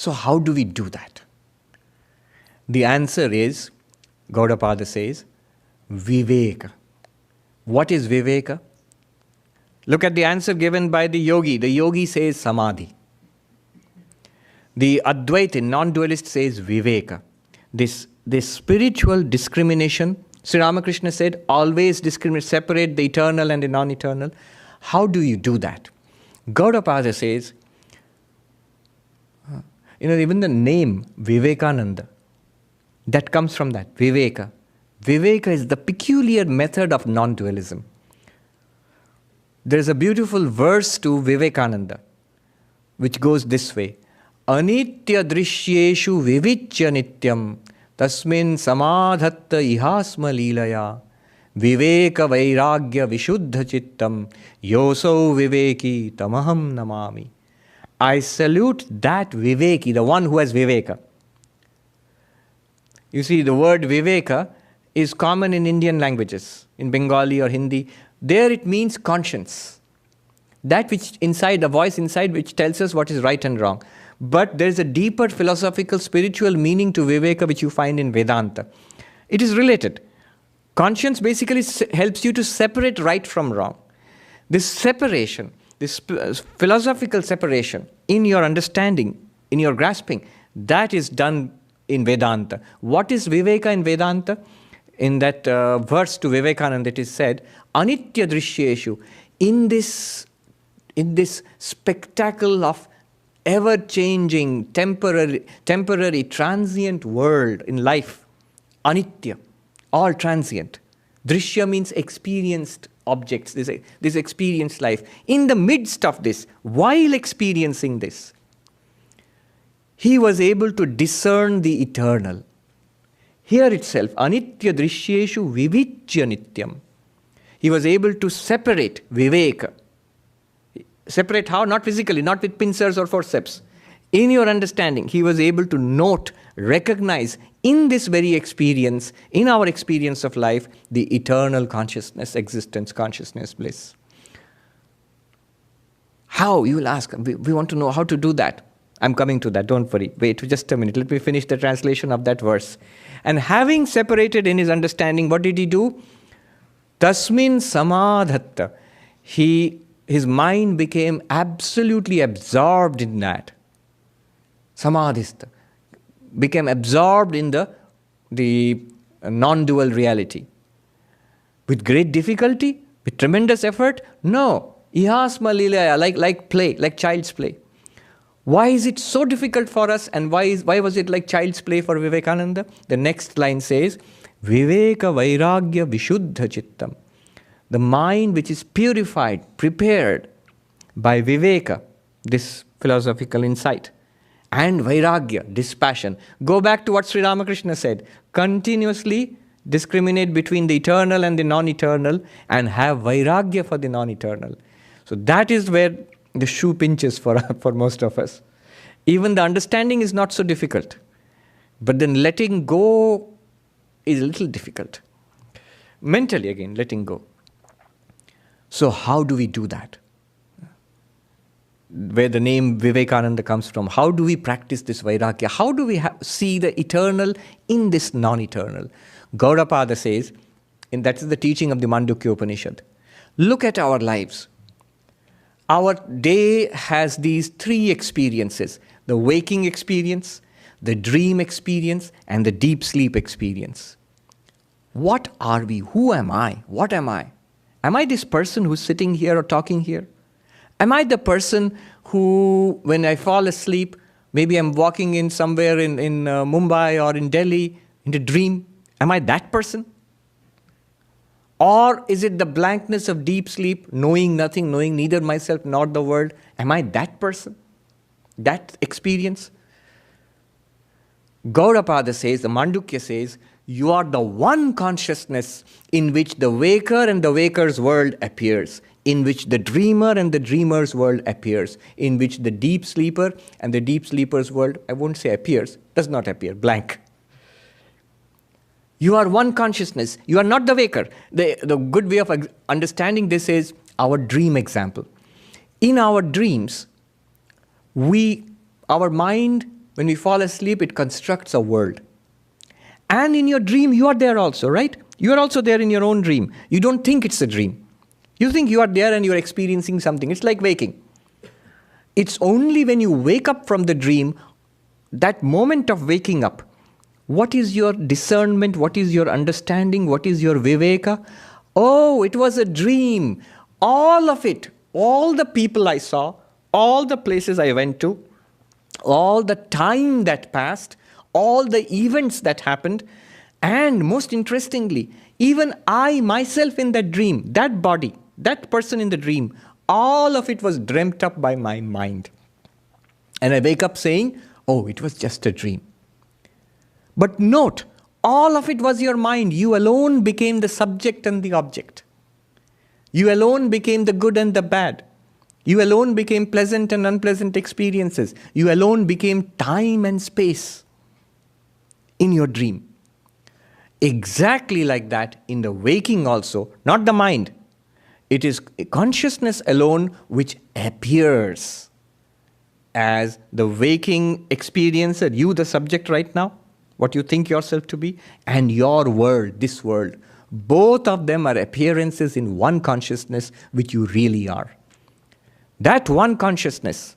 So how do we do that? The answer is, Gaudapada says, Viveka. What is Viveka? Look at the answer given by the yogi. The yogi says Samadhi. The Advaita, non-dualist, says Viveka. This spiritual discrimination, Sri Ramakrishna said, always discriminate, separate the eternal and the non-eternal. How do you do that? Gaudapada says, even the name Vivekananda, that comes from that, Viveka. Viveka is the peculiar method of non-dualism. There is a beautiful verse to Vivekananda, which goes this way. Anitya drishyeshu vivichya nityam tasmin samadhatta ihasma leelaya viveka vairagya vishuddha chittam yoso viveki tamaham namami. I salute that Viveki, the one who has Viveka. You see, the word Viveka is common in Indian languages, in Bengali or Hindi. There it means conscience. That which inside, the voice inside which tells us what is right and wrong. But there is a deeper philosophical, spiritual meaning to Viveka which you find in Vedanta. It is related. Conscience basically helps you to separate right from wrong. This separation, this philosophical separation in your understanding, in your grasping, that is done in Vedanta. What is Viveka in Vedanta? In that verse to Vivekananda it is said, Anitya drishyeshu, in this spectacle of ever-changing, temporary, transient world in life, Anitya, all transient. Drishya means experienced objects, this experienced life. In the midst of this, while experiencing this, he was able to discern the eternal. Here itself, Anitya drishyeshu vivichya nityam. He was able to separate Viveka. Separate how? Not physically, not with pincers or forceps. In your understanding, he was able to note, recognize in this very experience, in our experience of life, the eternal consciousness, existence, consciousness, bliss. How? You will ask. We want to know how to do that. I'm coming to that, don't worry. Wait just a minute. Let me finish the translation of that verse. And having separated in his understanding, what did he do? Tasmin samadhatta. His mind became absolutely absorbed in that. Samadhista. Became absorbed in the non-dual reality. With great difficulty? With tremendous effort? No. Ihasma lilaya, like play, like child's play. Why is it so difficult for us, and why was it like child's play for Vivekananda? The next line says, Viveka vairagya vishuddha chittam. The mind which is purified, prepared by Viveka, this philosophical insight, and Vairagya, dispassion. Go back to what Sri Ramakrishna said. Continuously discriminate between the eternal and the non-eternal and have Vairagya for the non-eternal. So that is where the shoe pinches for most of us. Even the understanding is not so difficult. But then letting go is a little difficult. Mentally again, letting go. So how do we do that? Where the name Vivekananda comes from. How do we practice this Vairagya? How do we see the eternal in this non-eternal? Gaudapada says, and that is the teaching of the Mandukya Upanishad. Look at our lives. Our day has these three experiences. The waking experience, the dream experience, and the deep sleep experience. What are we? Who am I? What am I? Am I this person who's sitting here or talking here? Am I the person who, when I fall asleep, maybe I'm walking in somewhere in Mumbai or in Delhi, in a dream? Am I that person? Or is it the blankness of deep sleep, knowing nothing, knowing neither myself nor the world? Am I that person? That experience? Gaudapada says, the Mandukya says, you are the one consciousness in which the waker and the waker's world appears, in which the dreamer and the dreamer's world appears, in which the deep sleeper and the deep sleeper's world, I won't say appears, does not appear, blank. You are one consciousness. You are not the waker. The good way of understanding this is our dream example. In our dreams, our mind When we fall asleep, it constructs a world. And in your dream, you are there also, right? You are also there in your own dream. You don't think it's a dream. You think you are there and you are experiencing something. It's like waking. It's only when you wake up from the dream, that moment of waking up, what is your discernment? What is your understanding? What is your viveka? Oh, it was a dream. All of it, all the people I saw, all the places I went to, all the time that passed, all the events that happened, and most interestingly, even I myself in that dream, that body, that person in the dream, all of it was dreamt up by my mind. And I wake up saying, oh, it was just a dream. But note, all of it was your mind. You alone became the subject and the object. You alone became the good and the bad. You alone became pleasant and unpleasant experiences. You alone became time and space in your dream. Exactly like that in the waking also, not the mind. It is consciousness alone which appears as the waking experiencer, you the subject right now, what you think yourself to be, and your world, this world. Both of them are appearances in one consciousness which you really are. That one consciousness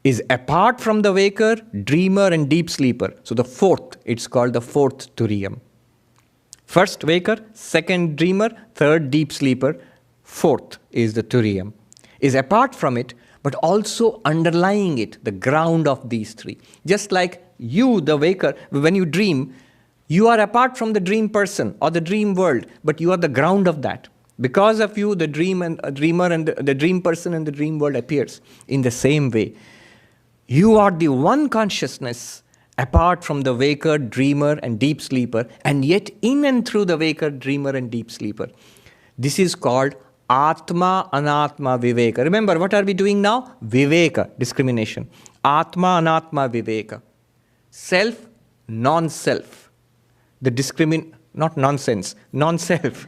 is apart from the waker, dreamer, and deep sleeper. So the fourth, it's called the fourth Turiyam. First waker, second dreamer, third deep sleeper, fourth is the Turiyam. Is apart from it, but also underlying it, the ground of these three. Just like you, the waker, when you dream, you are apart from the dream person or the dream world, but you are the ground of that. Because of you, the dream and dreamer and the dream person and the dream world appears. In the same way, you are the one consciousness apart from the waker, dreamer, and deep sleeper, and yet in and through the waker, dreamer, and deep sleeper. This is called Atma, Anatma, Viveka. Remember, what are we doing now? Viveka, discrimination. Atma, Anatma, Viveka. Self, non-self. Not nonsense, non-self.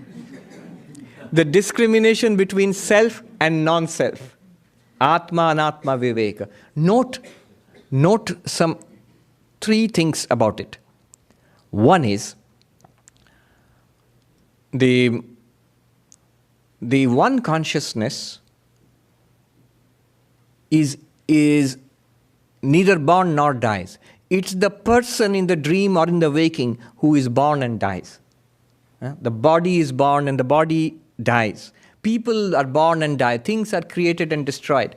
The discrimination between self and non-self. Atma, Anatma, Viveka. Note some three things about it. One is the one consciousness is neither born nor dies. It's the person in the dream or in the waking who is born and dies. The body is born and the body dies. People are born and die. Things are created and destroyed.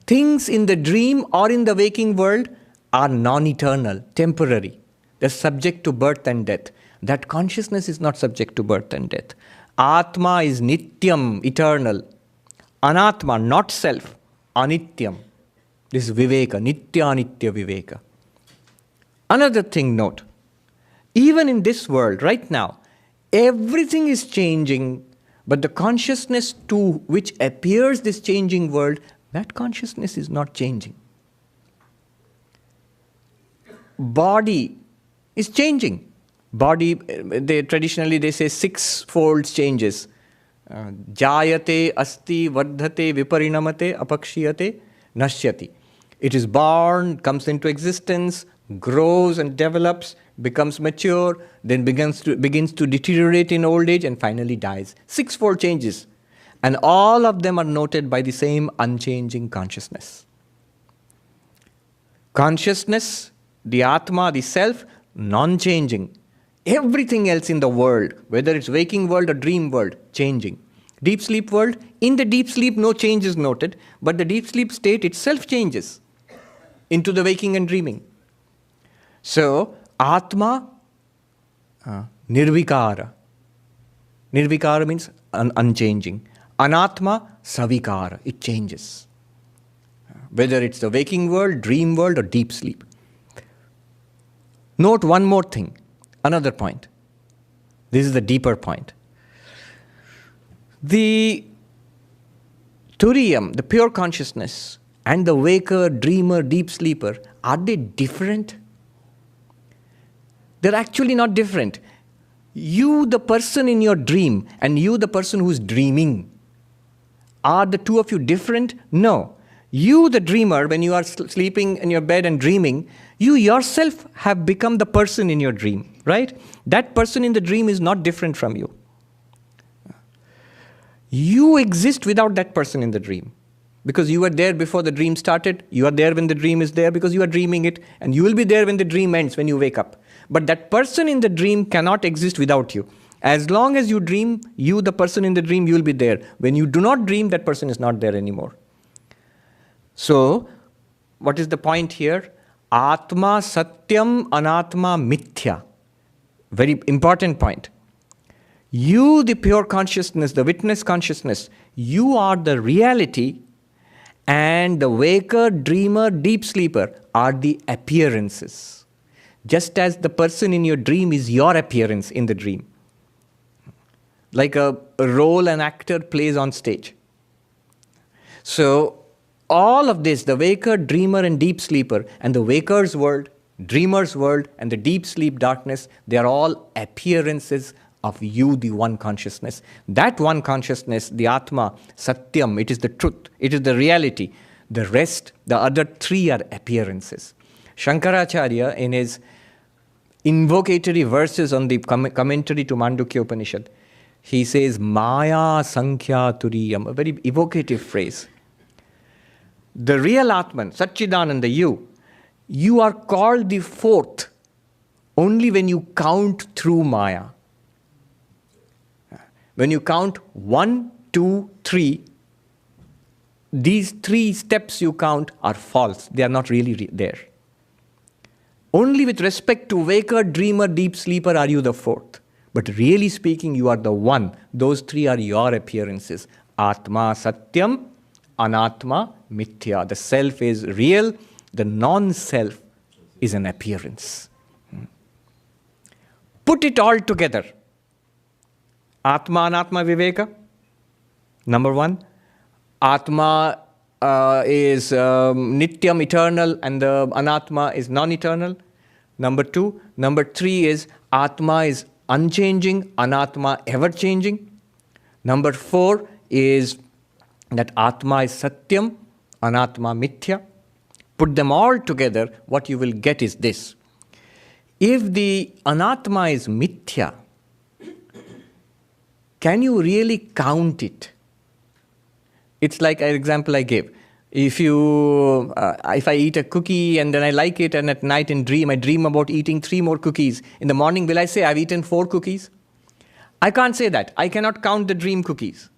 Things in the dream or in the waking world are non-eternal, temporary. They're subject to birth and death. That consciousness is not subject to birth and death. Atma is nityam, eternal. Anatma, not self, anityam. This is viveka, nitya anitya viveka. Another thing note, even in this world right now, everything is changing, but the consciousness to which appears this changing world, that consciousness is not changing. Body is changing. Body, traditionally they say six-fold changes. Jayate, asti, vardhate, viparinamate, apakshiyate, nashyati. It is born, comes into existence, grows and develops, becomes mature, then begins to deteriorate in old age, and finally dies. Six-fold changes. And all of them are noted by the same unchanging consciousness. Consciousness, the Atma, the self, non-changing. Everything else in the world, whether it's waking world or dream world, changing. Deep sleep world, in the deep sleep no change is noted, but the deep sleep state itself changes into the waking and dreaming. So, Atma, nirvikara. Nirvikara means unchanging. Anatma, savikara. It changes. Whether it's the waking world, dream world, or deep sleep. Note one more thing, another point. This is the deeper point. The Turiyam, the pure consciousness, and the waker, dreamer, deep sleeper, are they different? They're actually not different. You, the person in your dream, and you, the person who's dreaming, are the two of you different? No. You, the dreamer, when you are sleeping in your bed and dreaming, you yourself have become the person in your dream, right? That person in the dream is not different from you. You exist without that person in the dream. Because you were there before the dream started, you are there when the dream is there because you are dreaming it, and you will be there when the dream ends, when you wake up. But that person in the dream cannot exist without you. As long as you dream, you, the person in the dream, you will be there. When you do not dream, that person is not there anymore. So, what is the point here? Atma satyam anatma mithya. Very important point. You, the pure consciousness, the witness consciousness, you are the reality, and the waker, dreamer, deep sleeper are the appearances. Just as the person in your dream is your appearance in the dream. Like a role an actor plays on stage. So, all of this, the waker, dreamer, and deep sleeper, and the waker's world, dreamer's world, and the deep sleep darkness, they are all appearances of you, the one consciousness. That one consciousness, the Atma, Satyam, it is the truth, it is the reality. The rest, the other three are appearances. Shankaracharya, in his invocatory verses on the commentary to Mandukya Upanishad, he says, Maya Sankhya Turiyam, a very evocative phrase. The real Atman, Satchidananda, you are called the fourth only when you count through Maya. When you count 1, 2, 3, these 3 steps you count are false. They are not really there. Only with respect to waker, dreamer, deep sleeper are you the fourth. But really speaking, you are the one. Those 3 are your appearances. Atma Satyam, Anatma Mithya. The self is real. The non-self is an appearance. Put it all together. Atma, Anatma, Viveka. Number 1. Atma is Nityam, eternal, and the Anatma is non-eternal. Number 2. Number 3 is Atma is unchanging, Anatma ever-changing. Number 4 is that Atma is Satyam, Anatma Mithya. Put them all together, what you will get is this. If the Anatma is Mithya, can you really count it? It's like an example I gave. If I eat a cookie and then I like it, and at night in dream, I dream about eating 3 more cookies. In the morning, will I say I've eaten 4 cookies? I can't say that. I cannot count the dream cookies.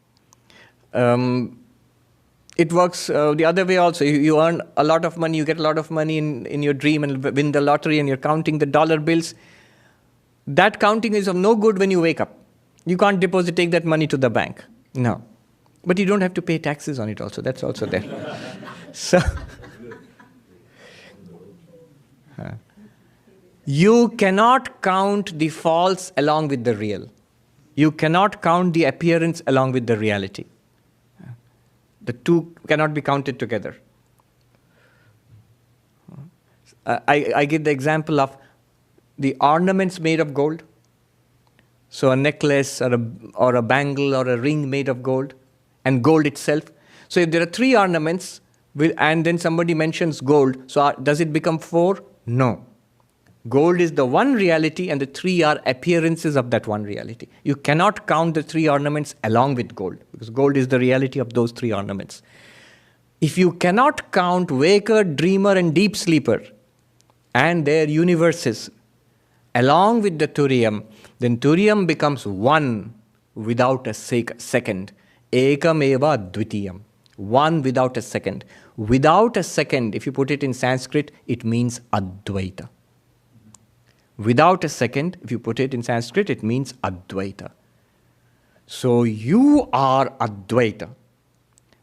It works the other way also. You earn a lot of money, you get a lot of money in your dream and win the lottery, and you're counting the dollar bills. That counting is of no good when you wake up. You can't take that money to the bank. No. But you don't have to pay taxes on it also. That's also there. So, you cannot count the false along with the real. You cannot count the appearance along with the reality. The two cannot be counted together. I give the example of the ornaments made of gold. So a necklace or a bangle or a ring made of gold, and gold itself. So if there are 3 ornaments, and then somebody mentions gold, so does it become 4? No. Gold is the one reality, and the 3 are appearances of that one reality. You cannot count the 3 ornaments along with gold, because gold is the reality of those 3 ornaments. If you cannot count waker, dreamer, and deep sleeper and their universes along with the Turiyam, then Turiyam becomes one without a second. Ekameva dvitiyam. One without a second. Without a second, if you put it in Sanskrit, it means Advaita. Without a second, if you put it in Sanskrit, it means Advaita. So you are Advaita.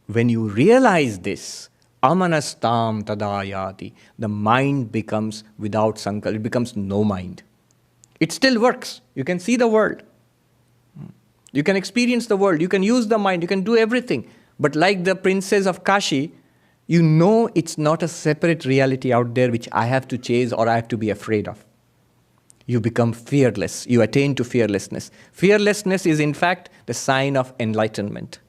When you realize this, amanastam tadayati, the mind becomes without sankalpa, it becomes no mind. It still works. You can see the world. You can experience the world. You can use the mind. You can do everything. But like the princess of Kashi, you know it's not a separate reality out there which I have to chase or I have to be afraid of. You become fearless. You attain to fearlessness. Fearlessness is in fact the sign of enlightenment.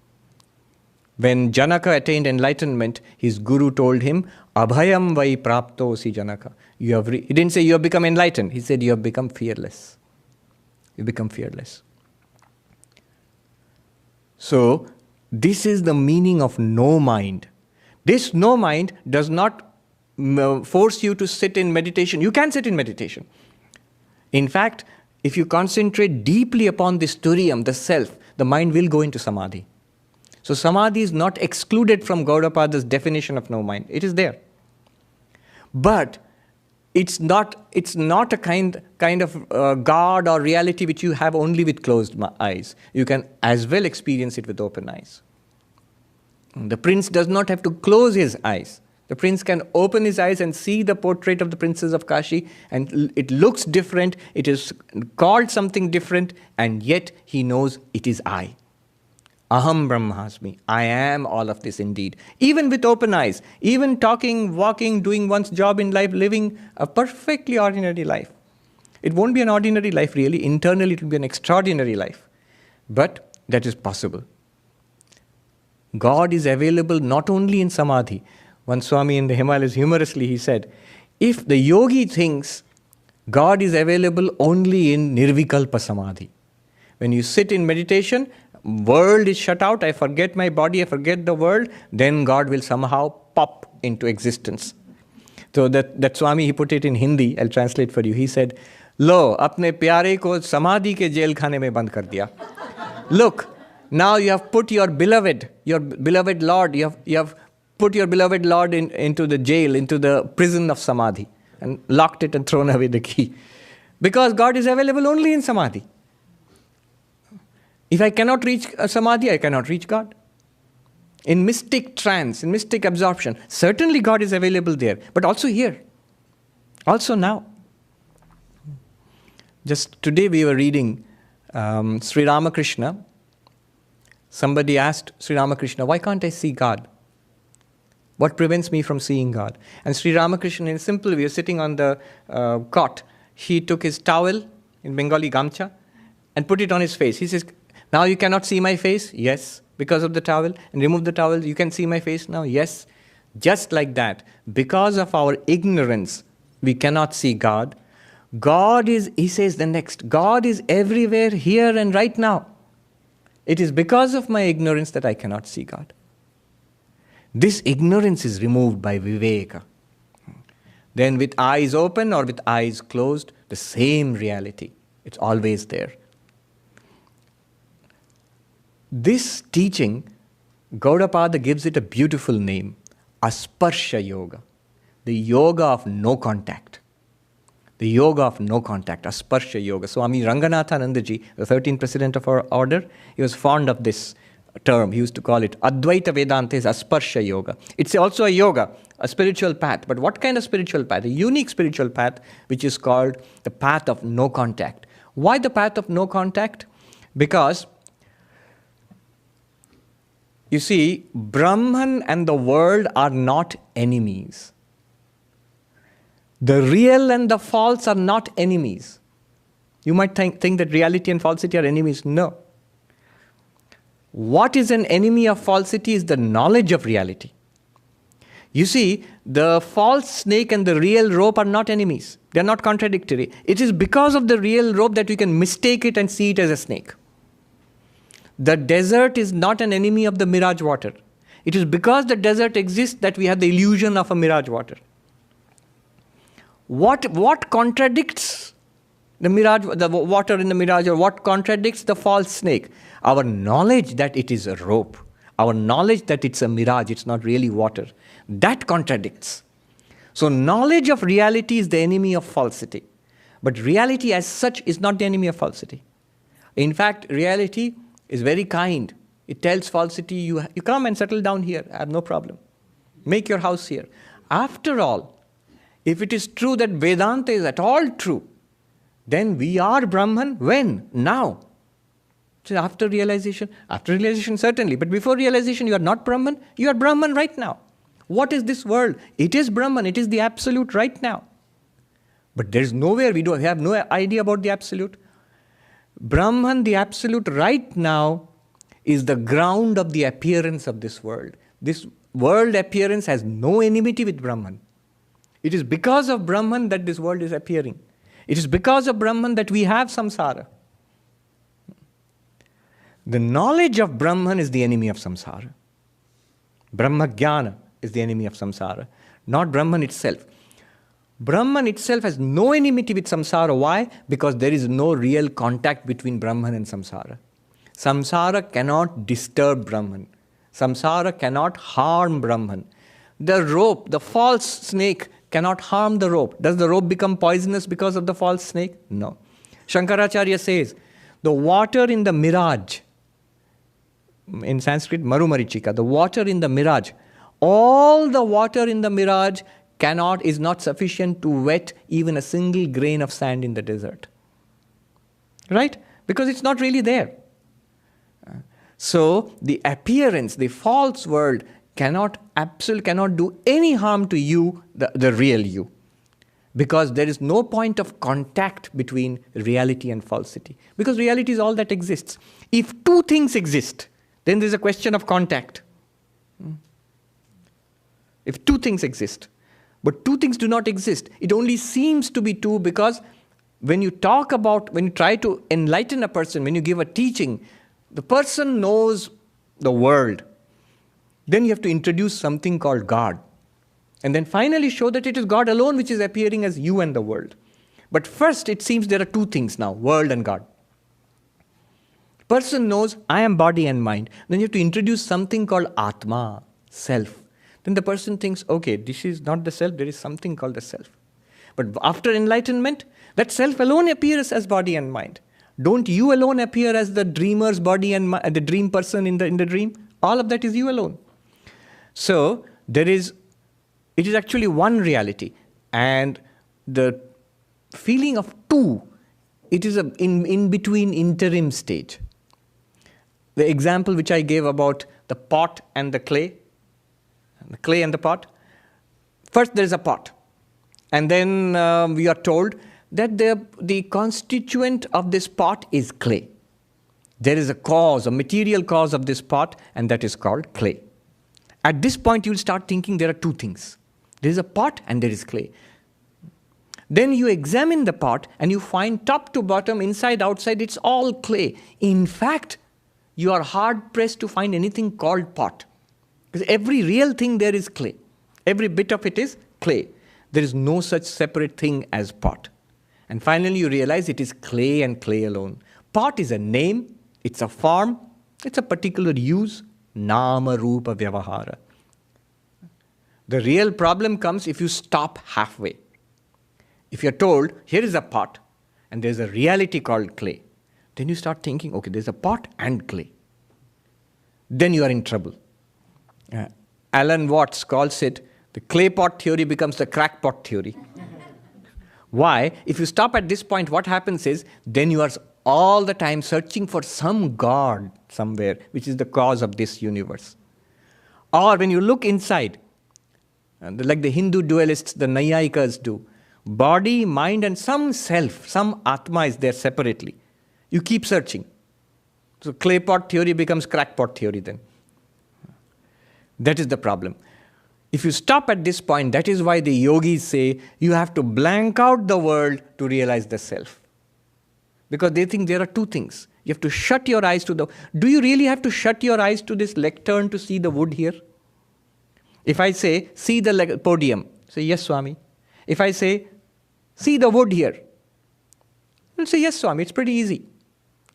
When Janaka attained enlightenment, his guru told him, Abhayam vai praptosi Janaka. He didn't say you have become enlightened. He said you have become fearless. You become fearless. So, this is the meaning of no mind. This no mind does not force you to sit in meditation. You can sit in meditation. In fact, if you concentrate deeply upon this turiyam, the self, the mind will go into samadhi. So samadhi is not excluded from Gaudapada's definition of no mind. It is there. But it's not a kind of God or reality which you have only with closed eyes. You can as well experience it with open eyes. The prince does not have to close his eyes. The prince can open his eyes and see the portrait of the princess of Kashi, and it looks different, it is called something different, and yet he knows it is I. Aham Brahmasmi. I am all of this indeed. Even with open eyes, even talking, walking, doing one's job in life, living a perfectly ordinary life. It won't be an ordinary life really. Internally it will be an extraordinary life. But that is possible. God is available not only in Samadhi. One Swami in the Himalayas, humorously he said, if the yogi thinks God is available only in Nirvikalpa Samadhi, when you sit in meditation, world is shut out, I forget my body, I forget the world, then God will somehow pop into existence. So that Swami, he put it in Hindi, I'll translate for you. He said, Lo, apne pyare ko samadhi ke jail khane mein band kar diya. Look, now you have put your beloved Lord, you have put your beloved Lord into the jail, into the prison of samadhi, and locked it and thrown away the key. Because God is available only in samadhi. If I cannot reach samadhi, I cannot reach God. In mystic trance, in mystic absorption, certainly God is available there, but also here, also now. Just today we were reading Sri Ramakrishna. Somebody asked Sri Ramakrishna, why can't I see God? What prevents me from seeing God? And Sri Ramakrishna, in a simple way, sitting on the cot, he took his towel, in Bengali gamcha, and put it on his face. He says, now you cannot see my face? Yes, because of the towel. And remove the towel, you can see my face now? Yes. Just like that, because of our ignorance, we cannot see God. God is, he says the next, God is everywhere, here and right now. It is because of my ignorance that I cannot see God. This ignorance is removed by viveka. Then with eyes open or with eyes closed, the same reality. It's always there. This teaching, Gaudapada gives it a beautiful name, Asparsha Yoga, the yoga of no contact. The yoga of no contact, Asparsha Yoga. Swami Ranganathanandaji, the 13th president of our order, he was fond of this term. He used to call it Advaita Vedanta is Asparsha Yoga. It's also a yoga, a spiritual path. But what kind of spiritual path? A unique spiritual path, which is called the path of no contact. Why the path of no contact? Because you see, Brahman and the world are not enemies. The real and the false are not enemies. You might think that reality and falsity are enemies. No. What is an enemy of falsity is the knowledge of reality. You see, the false snake and the real rope are not enemies. They are not contradictory. It is because of the real rope that we can mistake it and see it as a snake. The desert is not an enemy of the mirage water. It is because the desert exists that we have the illusion of a mirage water. What contradicts the mirage, the water in the mirage, or what contradicts the false snake? Our knowledge that it is a rope. Our knowledge that it's a mirage, it's not really water. That contradicts. So knowledge of reality is the enemy of falsity. But reality as such is not the enemy of falsity. In fact, reality is very kind. It tells falsity, you come and settle down here, I have no problem. Make your house here. After all, if it is true that Vedanta is at all true, then we are Brahman when? Now. So after realization certainly, but before realization you are not Brahman, you are Brahman right now. What is this world? It is Brahman, it is the absolute right now. But there is nowhere, we have no idea about the absolute. Brahman, the absolute right now, is the ground of the appearance of this world. This world appearance has no enmity with Brahman. It is because of Brahman that this world is appearing. It is because of Brahman that we have samsara. The knowledge of Brahman is the enemy of samsara. Brahma-jnana is the enemy of samsara, not Brahman itself. Brahman itself has no enmity with samsara. Why? Because there is no real contact between Brahman and samsara. Samsara cannot disturb Brahman. Samsara cannot harm Brahman. The rope, the false snake, cannot harm the rope. Does the rope become poisonous because of the false snake? No. Shankaracharya says, the water in the mirage, in Sanskrit, Marumarichika, the water in the mirage, all the water in the mirage is not sufficient to wet even a single grain of sand in the desert. Right? Because it's not really there. So the appearance, the false world cannot do any harm to you, the real you. Because there is no point of contact between reality and falsity. Because reality is all that exists. If two things exist, then there's a question of contact. If two things exist, but two things do not exist, it only seems to be two because when you try to enlighten a person, when you give a teaching, the person knows the world. Then you have to introduce something called God. And then finally show that it is God alone which is appearing as you and the world. But first it seems there are two things now, world and God. Person knows, I am body and mind. Then you have to introduce something called Atma, self. Then the person thinks, okay, this is not the self, there is something called the self. But after enlightenment, that self alone appears as body and mind. Don't you alone appear as the dreamer's body and the dream person in the dream? All of that is you alone. So it is actually one reality. And the feeling of two, it is an in-between interim stage. The example which I gave about the pot and the clay and the pot. First there is a pot. And then we are told that the constituent of this pot is clay. There is a material cause of this pot, and that is called clay. At this point you will start thinking there are two things. There is a pot and there is clay. Then you examine the pot and you find top to bottom, inside, outside, it's all clay. In fact, you are hard-pressed to find anything called pot. Because every real thing there is clay. Every bit of it is clay. There is no such separate thing as pot. And finally you realize it is clay and clay alone. Pot is a name, it's a form, it's a particular use, nama rupa vyavahara. The real problem comes if you stop halfway. If you're told, here is a pot, and there's a reality called clay, then you start thinking, okay, there's a pot and clay. Then you are in trouble. Alan Watts calls it, the clay pot theory becomes the crackpot theory. Why? If you stop at this point, what happens is, then you are all the time searching for some God somewhere, which is the cause of this universe. Or when you look inside, like the Hindu dualists, the Nayayikas do, body, mind, and some self, some Atma is there separately. You keep searching. So clay pot theory becomes crackpot theory then. That is the problem. If you stop at this point, that is why the yogis say you have to blank out the world to realize the self. Because they think there are two things. You have to shut your eyes to do you really have to shut your eyes to this lectern to see the wood here? If I say, see the podium, say, yes, Swami. If I say, see the wood here, you'll say, yes, Swami, it's pretty easy.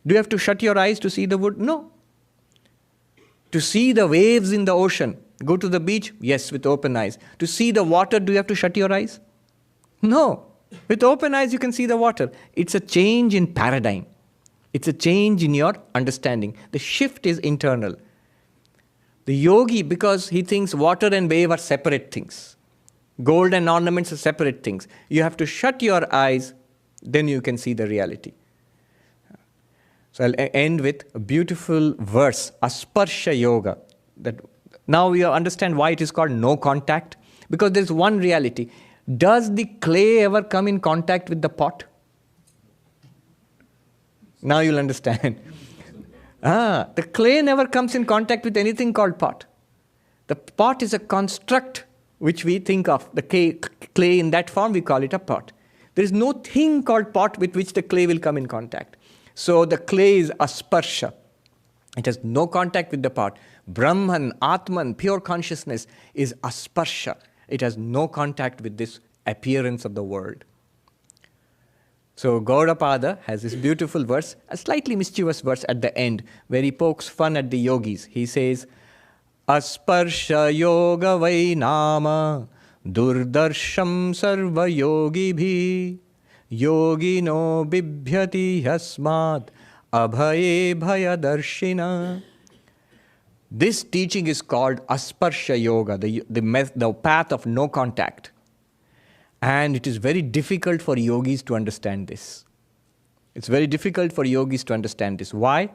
Do you have to shut your eyes to see the wood? No. To see the waves in the ocean, go to the beach? Yes, with open eyes. To see the water, do you have to shut your eyes? No. With open eyes, you can see the water. It's a change in paradigm. It's a change in your understanding. The shift is internal. The yogi, because he thinks water and wave are separate things. Gold and ornaments are separate things. You have to shut your eyes, then you can see the reality. So I'll end with a beautiful verse, Asparsha Yoga. That now we understand why it is called no contact. Because there's one reality. Does the clay ever come in contact with the pot? Now you'll understand. The clay never comes in contact with anything called pot. The pot is a construct which we think of. The clay in that form, we call it a pot. There is no thing called pot with which the clay will come in contact. So the clay is asparsha. It has no contact with the pot. Brahman, Atman, pure consciousness is asparsha. It has no contact with this appearance of the world. So Gaudapada has this beautiful verse, a slightly mischievous verse at the end, where he pokes fun at the yogis. He says, Asparsha yoga vai nama durdarsham sarva yogi bhi yogino bibhyati yasmat abhaye bhayadarshina. This teaching is called Asparsha Yoga, the path of no contact. And it is very difficult for yogis to understand this. It's very difficult for yogis to understand this. Why?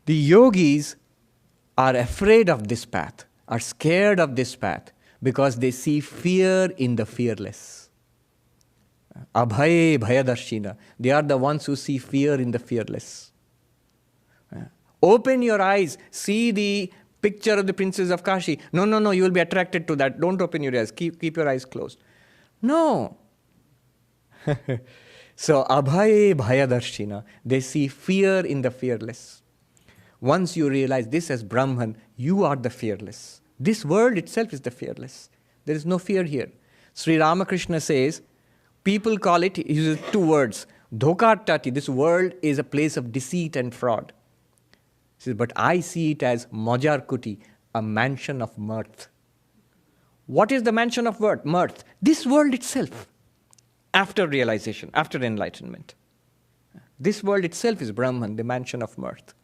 The yogis are afraid of this path, are scared of this path, because they see fear in the fearless. Abhaye bhayadarshina. They are the ones who see fear in the fearless. Open your eyes, see the picture of the princess of Kashi. No, you will be attracted to that. Don't open your eyes. Keep your eyes closed. No. So, abhaye bhayadarshina. They see fear in the fearless. Once you realize this as Brahman, you are the fearless. This world itself is the fearless. There is no fear here. Sri Ramakrishna says, people call it, he uses two words, dhokartati. This world is a place of deceit and fraud. He says, but I see it as majarkuti, a mansion of mirth. What is the mansion of mirth? This world itself, after realization, after enlightenment. This world itself is Brahman, the mansion of mirth.